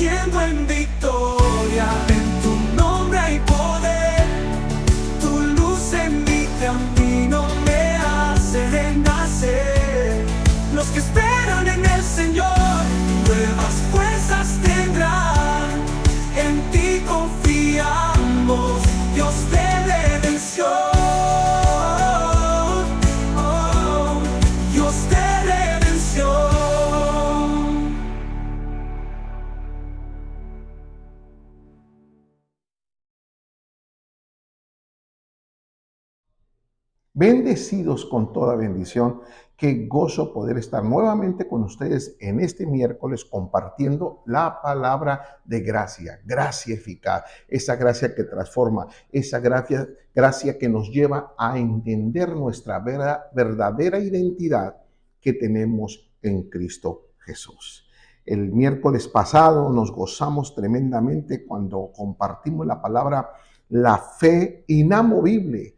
surgiendo en victoria. En tu nombre hay poder, tu luz en mi camino me hace renacer. Los que esperan en el Señor, nuevas fuerzas tendrán. En ti confiamos, Dios de redención. Oh, Dios de redención. Bendecidos con toda bendición. Qué gozo poder estar nuevamente con ustedes en este miércoles compartiendo la palabra de gracia, gracia eficaz, esa gracia que transforma, esa gracia que nos lleva a entender nuestra verdadera identidad que tenemos en Cristo Jesús. El miércoles pasado nos gozamos tremendamente cuando compartimos la palabra, la fe inamovible.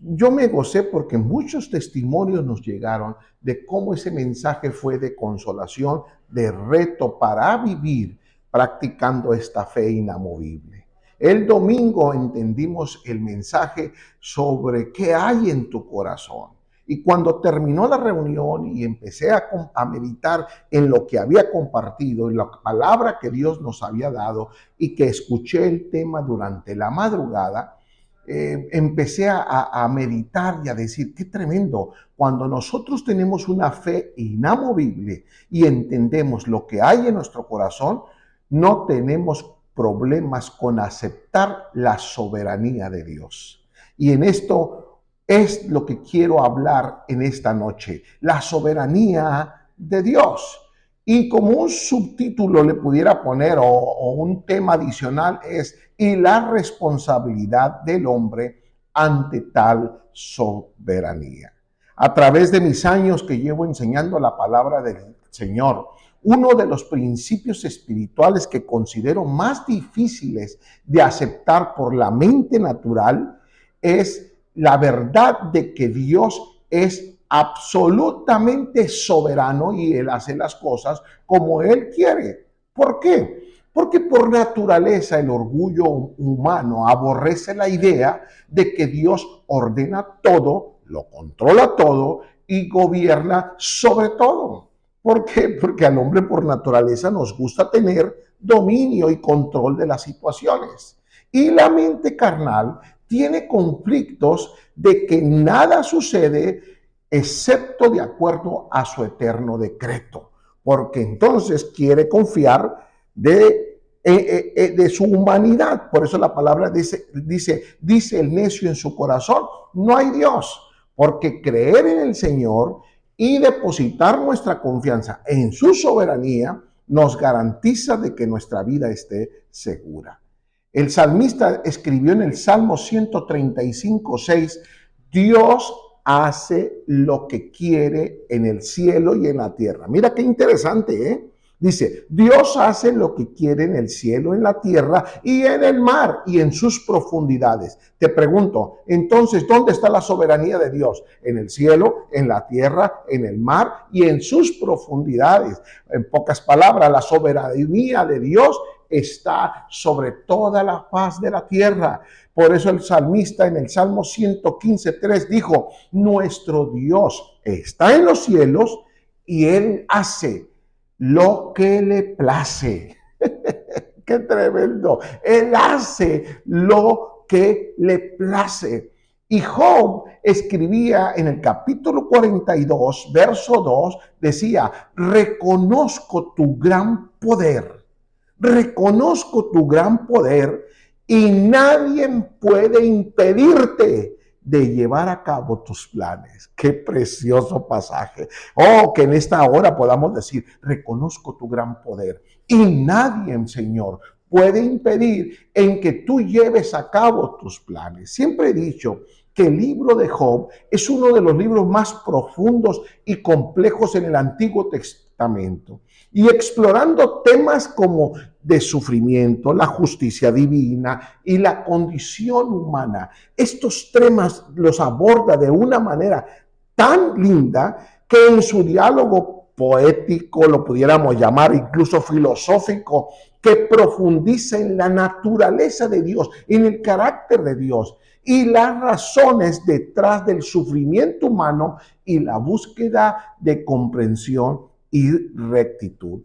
Yo me gocé porque muchos testimonios nos llegaron de cómo ese mensaje fue de consolación, de reto para vivir practicando esta fe inamovible. El domingo entendimos el mensaje sobre qué hay en tu corazón. Y cuando terminó la reunión y empecé a meditar en lo que había compartido, en la palabra que Dios nos había dado y que escuché el tema durante la madrugada, empecé a meditar y a decir, qué tremendo, cuando nosotros tenemos una fe inamovible y entendemos lo que hay en nuestro corazón, no tenemos problemas con aceptar la soberanía de Dios. Y en esto es lo que quiero hablar en esta noche, la soberanía de Dios. Y como un subtítulo le pudiera poner o un tema adicional es, y la responsabilidad del hombre ante tal soberanía. A través de mis años que llevo enseñando la palabra del Señor, uno de los principios espirituales que considero más difíciles de aceptar por la mente natural es la verdad de que Dios es absolutamente soberano y Él hace las cosas como Él quiere. ¿Por qué? Porque por naturaleza el orgullo humano aborrece la idea de que Dios ordena todo, lo controla todo y gobierna sobre todo. ¿Por qué? Porque al hombre por naturaleza nos gusta tener dominio y control de las situaciones. Y la mente carnal tiene conflictos de que nada sucede excepto de acuerdo a su eterno decreto, porque entonces quiere confiar de su humanidad. Por eso la palabra dice el necio en su corazón, no hay Dios, porque creer en el Señor y depositar nuestra confianza en su soberanía nos garantiza de que nuestra vida esté segura. El salmista escribió en el Salmo 135:6, Dios hace lo que quiere en el cielo y en la tierra. Mira qué interesante, ¿eh? Dice, Dios hace lo que quiere en el cielo, en la tierra y en el mar y en sus profundidades. Te pregunto, entonces, ¿dónde está la soberanía de Dios? En el cielo, en la tierra, en el mar y en sus profundidades. En pocas palabras, la soberanía de Dios está sobre toda la faz de la tierra. Por eso el salmista en el Salmo 115:3 dijo, nuestro Dios está en los cielos y Él hace lo que le place. ¡Qué tremendo! Él hace lo que le place. Y Job escribía en el capítulo 42, verso 2, decía, reconozco tu gran poder. Reconozco tu gran poder y nadie puede impedirte de llevar a cabo tus planes. Qué precioso pasaje. Oh, que en esta hora podamos decir, reconozco tu gran poder y nadie, Señor, puede impedir en que tú lleves a cabo tus planes. Siempre he dicho que el libro de Job es uno de los libros más profundos y complejos en el Antiguo Testamento. Y explorando temas como de sufrimiento, la justicia divina y la condición humana. Estos temas los aborda de una manera tan linda que en su diálogo poético, lo pudiéramos llamar incluso filosófico, que profundiza en la naturaleza de Dios, en el carácter de Dios y las razones detrás del sufrimiento humano y la búsqueda de comprensión y rectitud.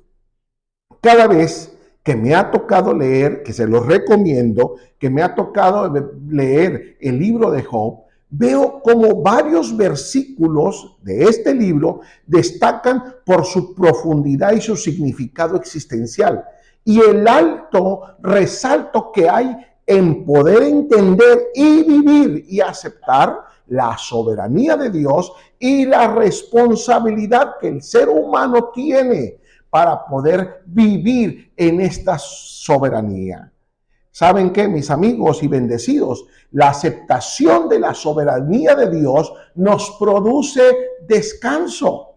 Cada vez que me ha tocado leer, que se los recomiendo, que me ha tocado leer el libro de Job, veo como varios versículos de este libro destacan por su profundidad y su significado existencial y el alto resalto que hay en poder entender y vivir y aceptar la soberanía de Dios y la responsabilidad que el ser humano tiene para poder vivir en esta soberanía. ¿Saben qué, mis amigos y bendecidos? La aceptación de la soberanía de Dios nos produce descanso.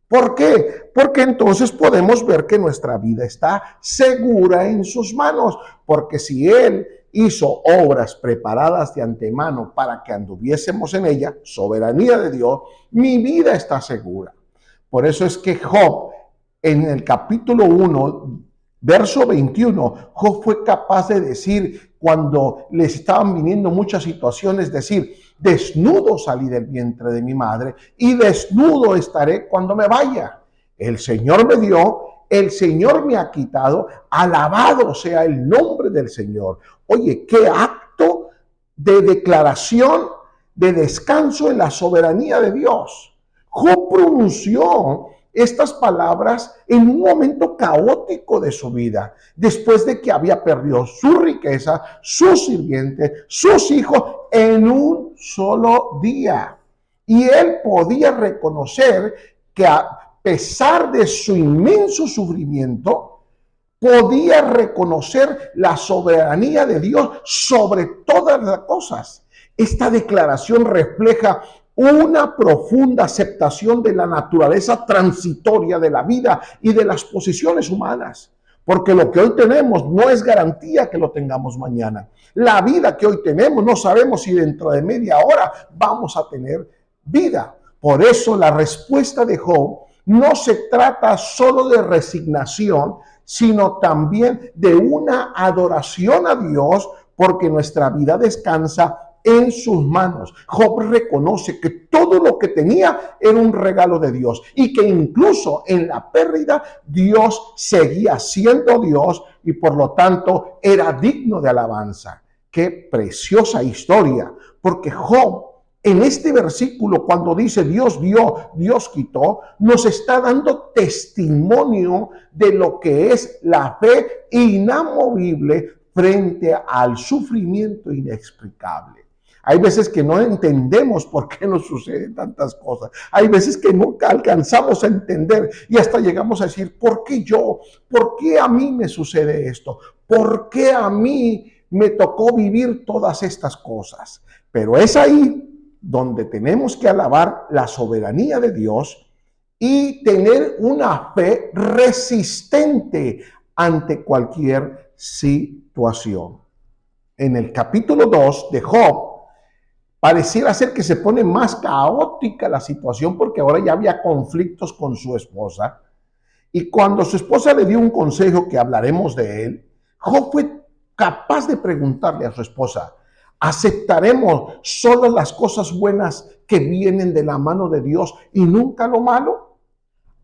¿Por qué? Porque entonces podemos ver que nuestra vida está segura en sus manos. Porque si Él hizo obras preparadas de antemano para que anduviésemos en ella, soberanía de Dios, mi vida está segura. Por eso es que Job, en el capítulo 1, verso 21, Job fue capaz de decir, cuando les estaban viniendo muchas situaciones, decir: desnudo salí del vientre de mi madre y desnudo estaré cuando me vaya. El Señor me dio, el Señor me ha quitado, alabado sea el nombre del Señor. Oye, qué acto de declaración, de descanso en la soberanía de Dios. Job pronunció estas palabras en un momento caótico de su vida, después de que había perdido su riqueza, sus sirvientes, sus hijos en un solo día. Y él podía reconocer que a pesar de su inmenso sufrimiento, podía reconocer la soberanía de Dios sobre todas las cosas. Esta declaración refleja una profunda aceptación de la naturaleza transitoria de la vida y de las posiciones humanas. Porque lo que hoy tenemos no es garantía que lo tengamos mañana. La vida que hoy tenemos no sabemos si dentro de media hora vamos a tener vida. Por eso la respuesta de Job no se trata solo de resignación, sino también de una adoración a Dios, porque nuestra vida descansa en sus manos. Job reconoce que todo lo que tenía era un regalo de Dios y que incluso en la pérdida Dios seguía siendo Dios y por lo tanto era digno de alabanza. Qué preciosa historia, porque Job en este versículo, cuando dice Dios dio, Dios quitó, nos está dando testimonio de lo que es la fe inamovible frente al sufrimiento inexplicable. Hay veces que no entendemos por qué nos suceden tantas cosas. Hay veces que nunca alcanzamos a entender y hasta llegamos a decir: ¿por qué yo? ¿Por qué a mí me sucede esto? ¿Por qué a mí me tocó vivir todas estas cosas? Pero es ahí donde tenemos que alabar la soberanía de Dios y tener una fe resistente ante cualquier situación. En el capítulo 2 de Job, pareciera ser que se pone más caótica la situación porque ahora ya había conflictos con su esposa. Y cuando su esposa le dio un consejo, que hablaremos de él, Job fue capaz de preguntarle a su esposa: ¿aceptaremos solo las cosas buenas que vienen de la mano de Dios y nunca lo malo?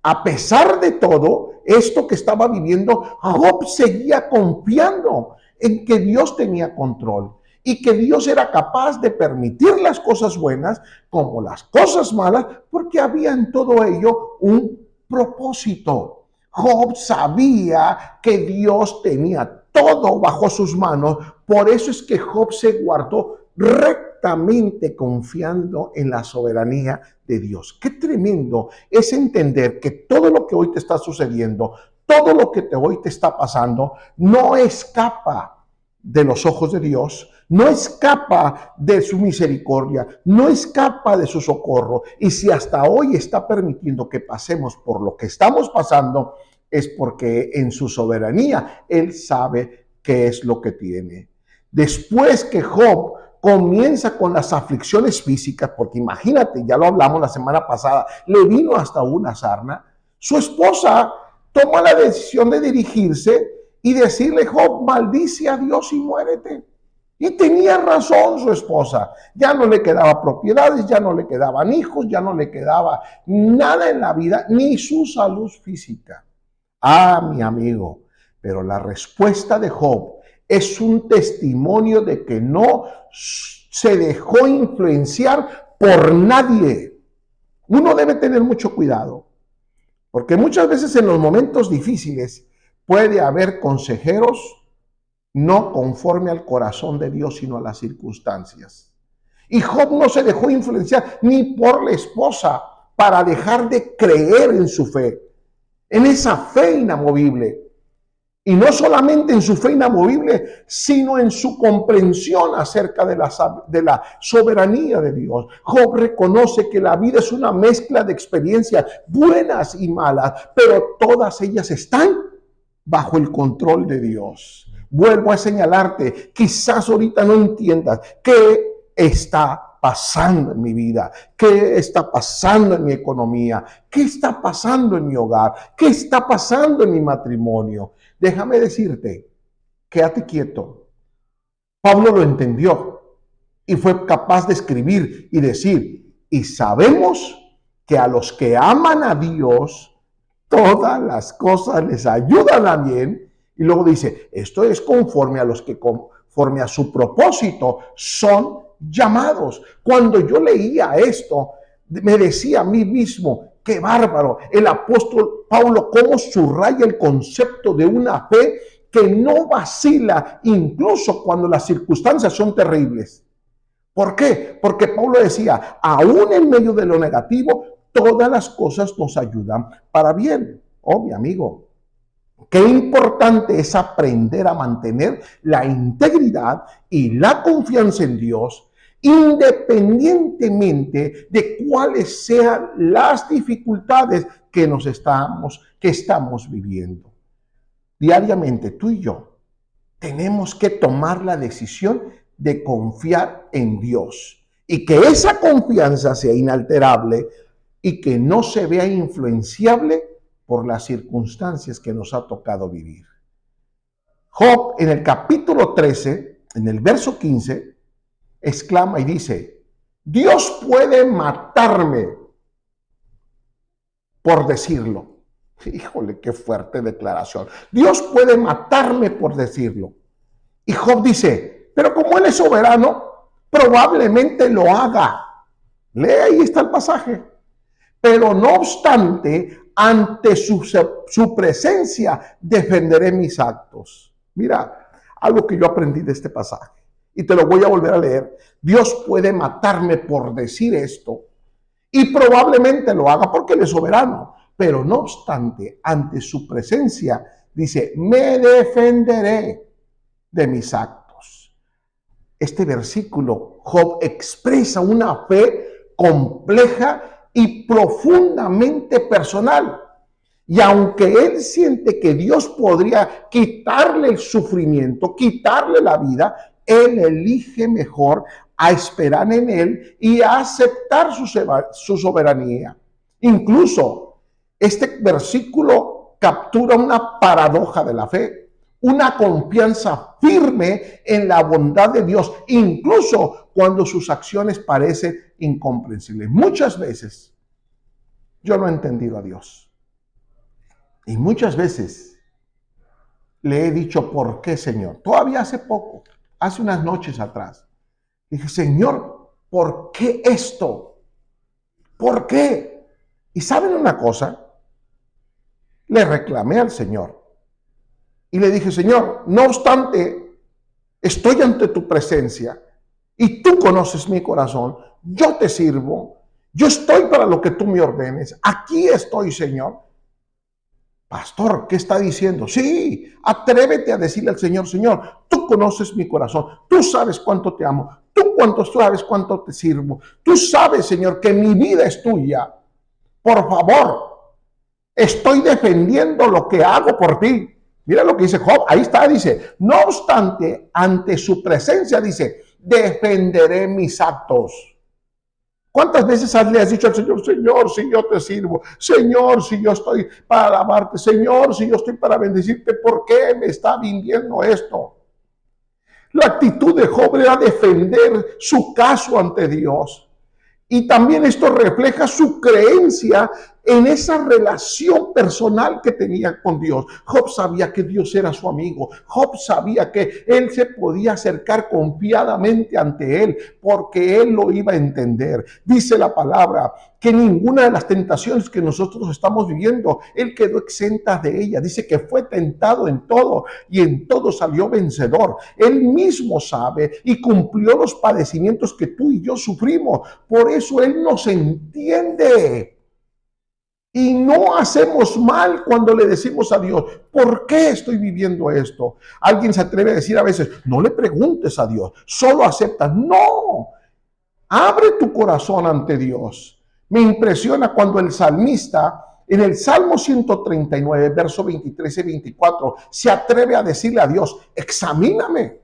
A pesar de todo esto que estaba viviendo, Job seguía confiando en que Dios tenía control y que Dios era capaz de permitir las cosas buenas como las cosas malas, porque había en todo ello un propósito. Job sabía que Dios tenía todo bajo sus manos, por eso es que Job se guardó rectamente confiando en la soberanía de Dios. Qué tremendo es entender que todo lo que hoy te está sucediendo, todo lo que hoy te está pasando, no escapa de los ojos de Dios, no escapa de su misericordia, no escapa de su socorro. Y si hasta hoy está permitiendo que pasemos por lo que estamos pasando, es porque en su soberanía Él sabe qué es lo que tiene. Después que Job comienza con las aflicciones físicas, porque imagínate, ya lo hablamos la semana pasada, le vino hasta una sarna, Su esposa toma la decisión de dirigirse y decirle: Job, maldice a Dios y muérete. Y tenía razón su esposa. Ya no le quedaba propiedades, ya no le quedaban hijos, ya no le quedaba nada en la vida, ni su salud física. Ah, mi amigo, pero la respuesta de Job es un testimonio de que no se dejó influenciar por nadie. Uno debe tener mucho cuidado, porque muchas veces en los momentos difíciles puede haber consejeros no conforme al corazón de Dios, sino a las circunstancias. Y Job no se dejó influenciar ni por la esposa para dejar de creer en su fe, en esa fe inamovible. Y no solamente en su fe inamovible, sino en su comprensión acerca de la soberanía de Dios. Job reconoce que la vida es una mezcla de experiencias buenas y malas, pero todas ellas están bajo el control de Dios. Vuelvo a señalarte, quizás ahorita no entiendas qué está pasando en mi vida, qué está pasando en mi economía, qué está pasando en mi hogar, qué está pasando en mi matrimonio. Déjame decirte, quédate quieto. Pablo lo entendió y fue capaz de escribir y decir: y sabemos que a los que aman a Dios, todas las cosas les ayudan a bien. Y luego dice: esto es conforme a los que conforme a su propósito son llamados. Cuando yo leía esto, me decía a mí mismo: qué bárbaro, el apóstol Pablo cómo subraya el concepto de una fe que no vacila incluso cuando las circunstancias son terribles. ¿Por qué? Porque Pablo decía: aún en medio de lo negativo, todas las cosas nos ayudan para bien. Oh, mi amigo, qué importante es aprender a mantener la integridad y la confianza en Dios, independientemente de cuáles sean las dificultades que estamos viviendo. Diariamente, tú y yo tenemos que tomar la decisión de confiar en Dios y que esa confianza sea inalterable y que no se vea influenciable por las circunstancias que nos ha tocado vivir. Job, en el capítulo 13, en el verso 15, exclama y dice: Dios puede matarme por decirlo. Híjole, qué fuerte declaración. Dios puede matarme por decirlo. Y Job dice: pero como Él es soberano, probablemente lo haga. Lee, ahí está el pasaje. Pero no obstante, ante su presencia defenderé mis actos. Mira, algo que yo aprendí de este pasaje, y te lo voy a volver a leer. Dios puede matarme por decir esto, y probablemente lo haga porque Él es soberano. Pero no obstante, ante su presencia, dice: me defenderé de mis actos. Este versículo, Job expresa una fe compleja y profundamente personal. Y aunque él siente que Dios podría quitarle el sufrimiento, quitarle la vida, él elige mejor a esperar en Él y a aceptar su soberanía. Incluso este versículo captura una paradoja de la fe, una confianza firme en la bondad de Dios, incluso cuando sus acciones parecen incomprensibles. Muchas veces yo no he entendido a Dios. Y muchas veces le he dicho: ¿por qué, Señor? Todavía hace poco, hace unas noches atrás, dije: Señor, ¿por qué esto? ¿Por qué? Y ¿saben una cosa? Le reclamé al Señor y le dije: Señor, no obstante, estoy ante tu presencia y tú conoces mi corazón, yo te sirvo, yo estoy para lo que tú me ordenes, aquí estoy, Señor. Pastor, ¿qué está diciendo? Sí, atrévete a decirle al Señor: Señor, tú conoces mi corazón, tú sabes cuánto te amo, tú sabes cuánto te sirvo, tú sabes, Señor, que mi vida es tuya. Por favor, estoy defendiendo lo que hago por ti. Mira lo que dice Job, ahí está, dice: no obstante, ante su presencia, dice, defenderé mis actos. ¿Cuántas veces le has dicho al Señor, Señor, si yo te sirvo, Señor, si yo estoy para alabarte, Señor, si yo estoy para bendecirte, ¿por qué me está viniendo esto? La actitud de Job era defender su caso ante Dios. Y también esto refleja su creencia en esa relación personal que tenía con Dios. Job sabía que Dios era su amigo. Job sabía que él se podía acercar confiadamente ante él porque él lo iba a entender. Dice la palabra que ninguna de las tentaciones que nosotros estamos viviendo, él quedó exenta de ella. Dice que fue tentado en todo y en todo salió vencedor. Él mismo sabe y cumplió los padecimientos que tú y yo sufrimos. Por eso él nos entiende. Y no hacemos mal cuando le decimos a Dios, ¿por qué estoy viviendo esto? Alguien se atreve a decir a veces, no le preguntes a Dios, solo acepta. No, abre tu corazón ante Dios. Me impresiona cuando el salmista, en el Salmo 139, verso 23 y 24, se atreve a decirle a Dios, examíname,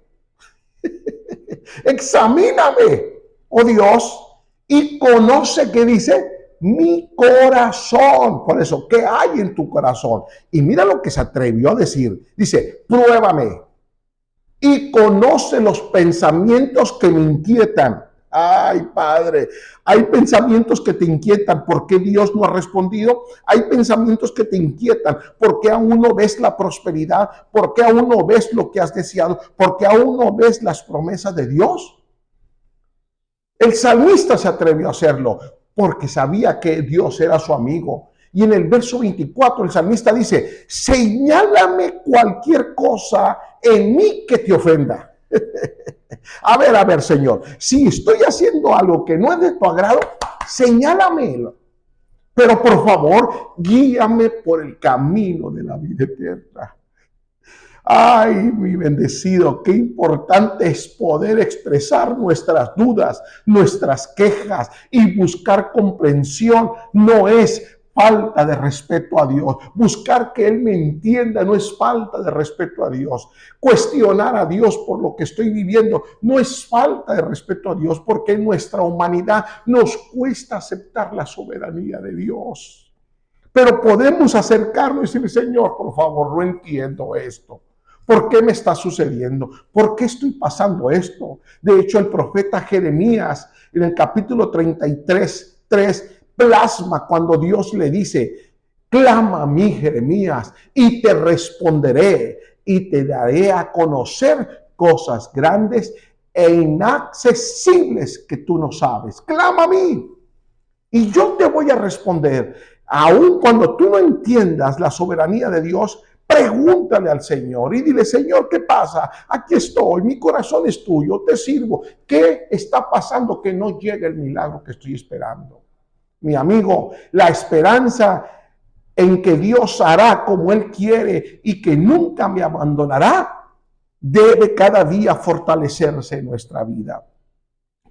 examíname, oh Dios, y conoce, ¿qué dice? Mi corazón. Por eso, ¿qué hay en tu corazón? Y mira lo que se atrevió a decir. Dice, pruébame y conoce los pensamientos que me inquietan. Ay, Padre, hay pensamientos que te inquietan. ¿Por qué Dios no ha respondido? Hay pensamientos que te inquietan. ¿Por qué aún no ves la prosperidad? ¿Por qué aún no ves lo que has deseado? ¿Por qué aún no ves las promesas de Dios? El salmista se atrevió a hacerlo porque sabía que Dios era su amigo. Y en el verso 24 el salmista dice, señálame cualquier cosa en mí que te ofenda. A ver, Señor, si estoy haciendo algo que no es de tu agrado, señálamelo. Pero por favor, guíame por el camino de la vida eterna. Ay, mi bendecido, qué importante es poder expresar nuestras dudas, nuestras quejas y buscar comprensión. No es falta de respeto a Dios. Buscar que Él me entienda no es falta de respeto a Dios. Cuestionar a Dios por lo que estoy viviendo no es falta de respeto a Dios, porque en nuestra humanidad nos cuesta aceptar la soberanía de Dios. Pero podemos acercarnos y decirle, Señor, por favor, no entiendo esto. ¿Por qué me está sucediendo? ¿Por qué estoy pasando esto? De hecho, el profeta Jeremías, en el capítulo 33, 3, plasma cuando Dios le dice, clama a mí, Jeremías, y te responderé, y te daré a conocer cosas grandes e inaccesibles que tú no sabes. Clama a mí, y yo te voy a responder. Aun cuando tú no entiendas la soberanía de Dios, pregúntale al Señor y dile, Señor, ¿qué pasa? Aquí estoy, mi corazón es tuyo, te sirvo. ¿Qué está pasando que no llega el milagro que estoy esperando? Mi amigo, la esperanza en que Dios hará como Él quiere y que nunca me abandonará, debe cada día fortalecerse en nuestra vida.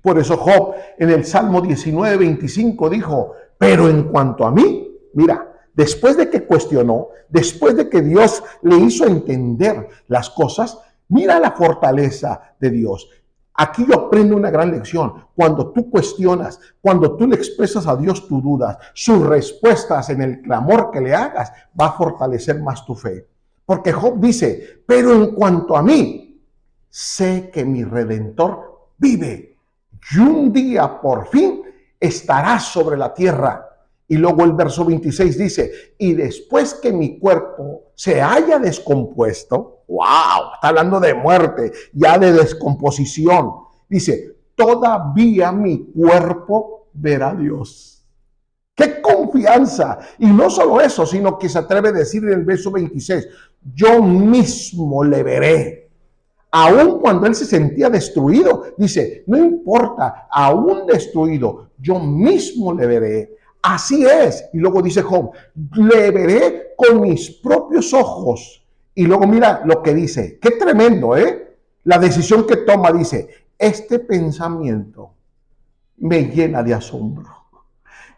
Por eso Job en el Salmo 19, 25 dijo, pero en cuanto a mí, mira, después de que cuestionó, después de que Dios le hizo entender las cosas, mira la fortaleza de Dios. Aquí yo aprendo una gran lección. Cuando tú cuestionas, cuando tú le expresas a Dios tus dudas, sus respuestas en el clamor que le hagas, va a fortalecer más tu fe. Porque Job dice, pero en cuanto a mí, sé que mi Redentor vive y un día por fin estará sobre la tierra. Y luego el verso 26 dice, y después que mi cuerpo se haya descompuesto, wow, está hablando de muerte, ya de descomposición, dice, todavía mi cuerpo verá a Dios. ¡Qué confianza! Y no solo eso, sino que se atreve a decir en el verso 26, yo mismo le veré. Aún cuando él se sentía destruido, dice, no importa, aún destruido, yo mismo le veré. Así es. Y luego dice Job, le veré con mis propios ojos. Y luego mira lo que dice. Qué tremendo, ¿eh? La decisión que toma, dice, este pensamiento me llena de asombro.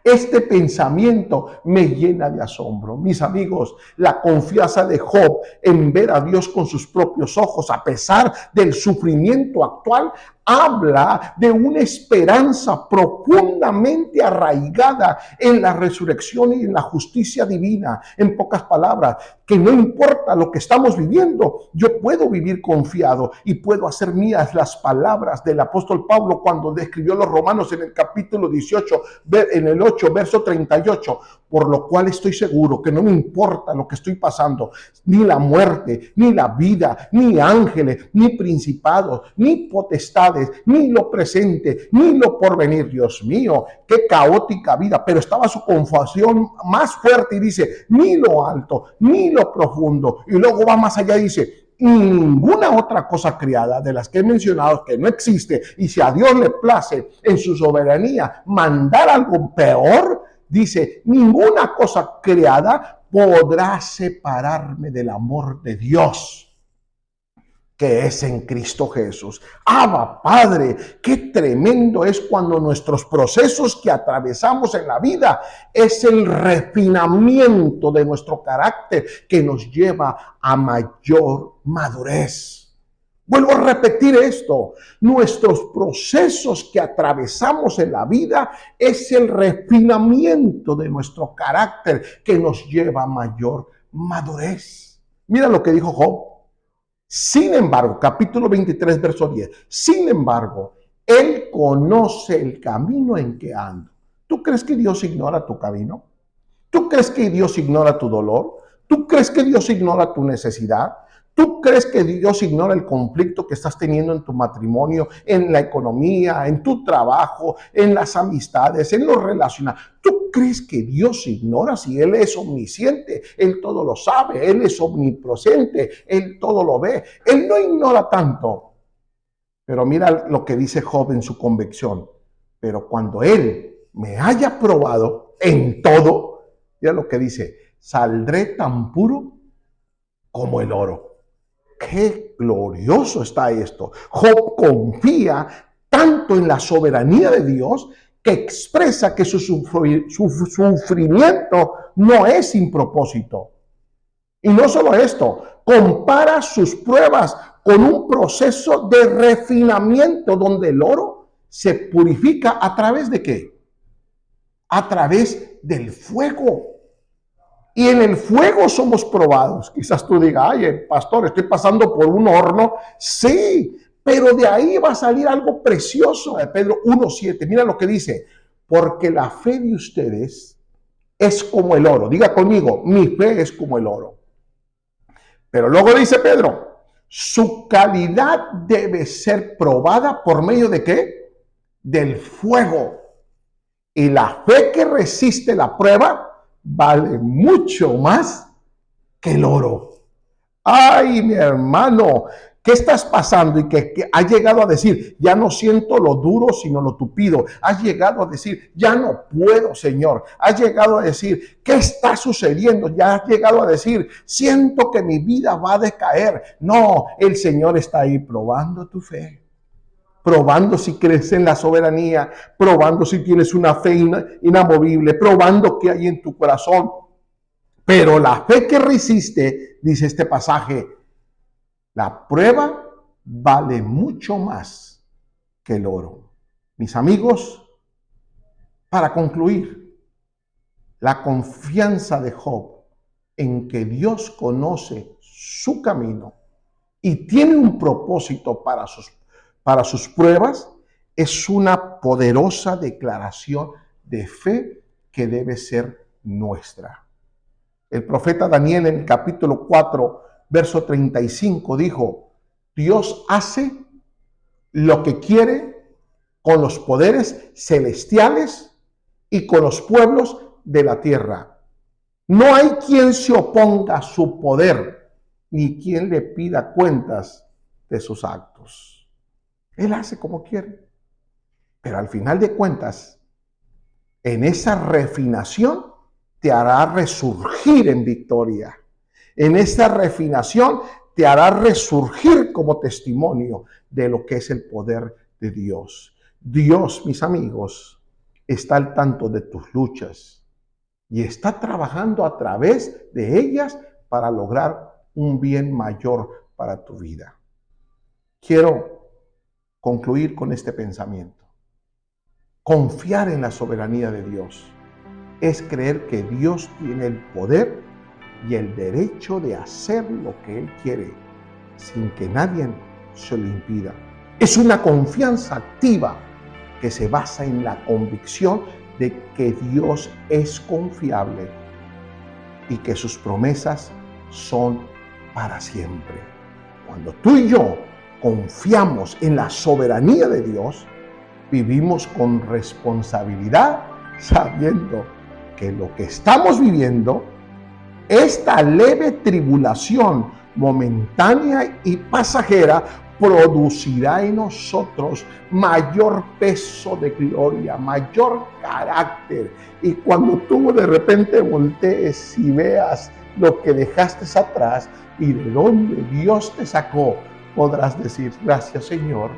Este pensamiento me llena de asombro. Mis amigos, la confianza de Job en ver a Dios con sus propios ojos, a pesar del sufrimiento actual, habla de una esperanza profundamente arraigada en la resurrección y en la justicia divina. En pocas palabras, que no importa lo que estamos viviendo, yo puedo vivir confiado y puedo hacer mías las palabras del apóstol Pablo cuando describió a los romanos en el capítulo 18, en el 8, verso 38. Por lo cual estoy seguro que no me importa lo que estoy pasando, ni la muerte, ni la vida, ni ángeles, ni principados, ni potestades, ni lo presente, ni lo porvenir. Dios mío, qué caótica vida. Pero estaba su confusión más fuerte y dice, ni lo alto, ni lo profundo. Y luego va más allá y dice, ninguna otra cosa creada de las que he mencionado que no existe. Y si a Dios le place en su soberanía mandar algo peor, dice, ninguna cosa creada podrá separarme del amor de Dios que es en Cristo Jesús. Abba, Padre, qué tremendo es cuando nuestros procesos que atravesamos en la vida es el refinamiento de nuestro carácter que nos lleva a mayor madurez. Vuelvo a repetir esto, nuestros procesos que atravesamos en la vida es el refinamiento de nuestro carácter que nos lleva a mayor madurez. Mira lo que dijo Job. Sin embargo, capítulo 23, verso 10. Sin embargo, Él conoce el camino en que ando. ¿Tú crees que Dios ignora tu camino? ¿Tú crees que Dios ignora tu dolor? ¿Tú crees que Dios ignora tu necesidad? ¿Tú crees que Dios ignora el conflicto que estás teniendo en tu matrimonio, en la economía, en tu trabajo, en las amistades, en lo relacional? ¿Tú crees que Dios ignora si Él es omnisciente? Él todo lo sabe, Él es omnipresente, Él todo lo ve. Él no ignora tanto. Pero mira lo que dice Job en su convicción. Pero cuando Él me haya probado en todo, mira lo que dice, saldré tan puro como el oro. ¡Qué glorioso está esto! Job confía tanto en la soberanía de Dios que expresa que su sufrimiento no es sin propósito. Y no solo esto, compara sus pruebas con un proceso de refinamiento donde el oro se purifica ¿a través de qué? A través del fuego. Y en el fuego somos probados. Quizás tú digas, ay, pastor, estoy pasando por un horno. Sí, pero de ahí va a salir algo precioso. Pedro 1:7, mira lo que dice. Porque la fe de ustedes es como el oro. Diga conmigo, mi fe es como el oro. Pero luego dice Pedro, su calidad debe ser probada por medio de ¿qué? Del fuego. Y la fe que resiste la prueba vale mucho más que el oro. Ay, mi hermano, ¿qué estás pasando? Y que has llegado a decir, ya no siento lo duro, sino lo tupido. Has llegado a decir, ya no puedo, Señor. Has llegado a decir, ¿qué está sucediendo? Ya has llegado a decir, siento que mi vida va a decaer. No, el Señor está ahí probando tu fe. Probando si crees en la soberanía, probando si tienes una fe inamovible, probando qué hay en tu corazón. Pero la fe que resiste, dice este pasaje, la prueba vale mucho más que el oro. Mis amigos, para concluir, la confianza de Job en que Dios conoce su camino y tiene un propósito para sus pruebas, es una poderosa declaración de fe que debe ser nuestra. El profeta Daniel en el capítulo 4, verso 35 dijo, Dios hace lo que quiere con los poderes celestiales y con los pueblos de la tierra. No hay quien se oponga a su poder, ni quien le pida cuentas de sus actos. Él hace como quiere. Pero al final de cuentas, en esa refinación te hará resurgir en victoria. En esa refinación te hará resurgir como testimonio de lo que es el poder de Dios. Dios, mis amigos, está al tanto de tus luchas y está trabajando a través de ellas para lograr un bien mayor para tu vida. Quiero concluir con este pensamiento. Confiar en la soberanía de Dios es creer que Dios tiene el poder y el derecho de hacer lo que Él quiere sin que nadie se lo impida. Es una confianza activa que se basa en la convicción de que Dios es confiable y que sus promesas son para siempre. Cuando tú y yo confiamos en la soberanía de Dios, vivimos con responsabilidad, sabiendo que lo que estamos viviendo, esta leve tribulación momentánea y pasajera, producirá en nosotros mayor peso de gloria, mayor carácter. Y cuando tú de repente voltees y veas lo que dejaste atrás y de dónde Dios te sacó, podrás decir: gracias, Señor,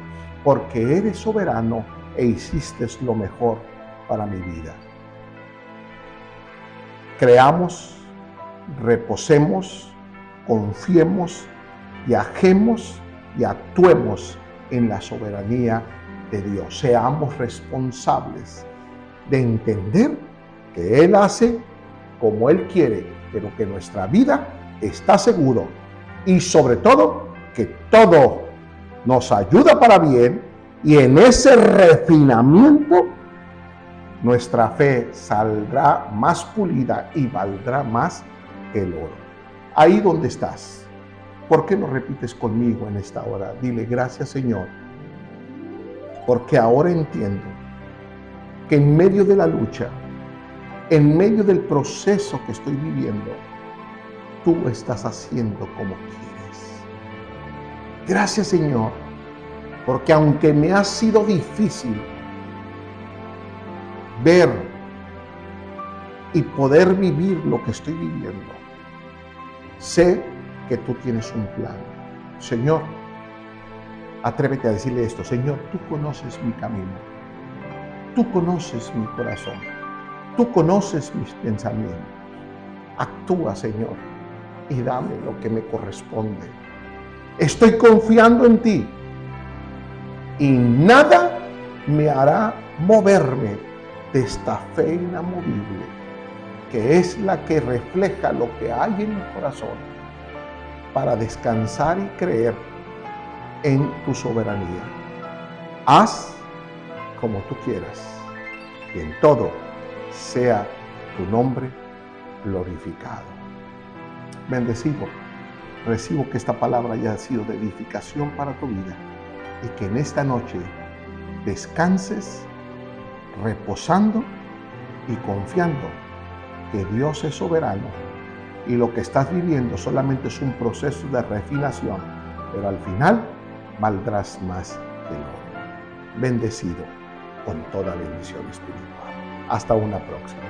porque eres soberano e hiciste lo mejor para mi vida. Creamos, reposemos, confiemos, viajemos y actuemos en la soberanía de Dios. Seamos responsables de entender que Él hace como Él quiere, pero que nuestra vida está seguro y sobre todo que todo nos ayuda para bien, y en ese refinamiento nuestra fe saldrá más pulida y valdrá más que el oro. Ahí donde estás, ¿por qué no repites conmigo en esta hora? Dile: gracias, Señor, porque ahora entiendo que en medio de la lucha, en medio del proceso que estoy viviendo, tú estás haciendo como quieres. Gracias, Señor, porque aunque me ha sido difícil ver y poder vivir lo que estoy viviendo, sé que tú tienes un plan. Señor, atrévete a decirle esto: Señor, tú conoces mi camino, tú conoces mi corazón, tú conoces mis pensamientos. Actúa, Señor, y dame lo que me corresponde. Estoy confiando en ti y nada me hará moverme de esta fe inamovible, que es la que refleja lo que hay en mi corazón, para descansar y creer en tu soberanía. Haz como tú quieras, y en todo sea tu nombre glorificado. Bendecido, recibo que esta palabra haya sido de edificación para tu vida, y que en esta noche descanses reposando y confiando que Dios es soberano, y lo que estás viviendo solamente es un proceso de refinación, pero al final valdrás más que el oro. Bendecido con toda bendición espiritual. Hasta una próxima.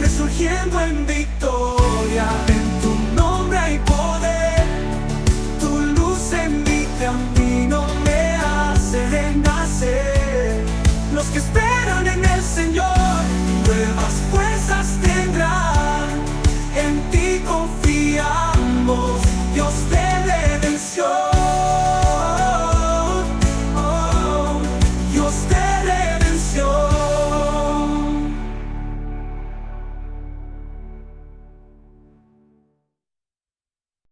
Resurgiendo en victoria, en tu nombre hay poder. Tu luz en mi camino me hace renacer. Los que esperan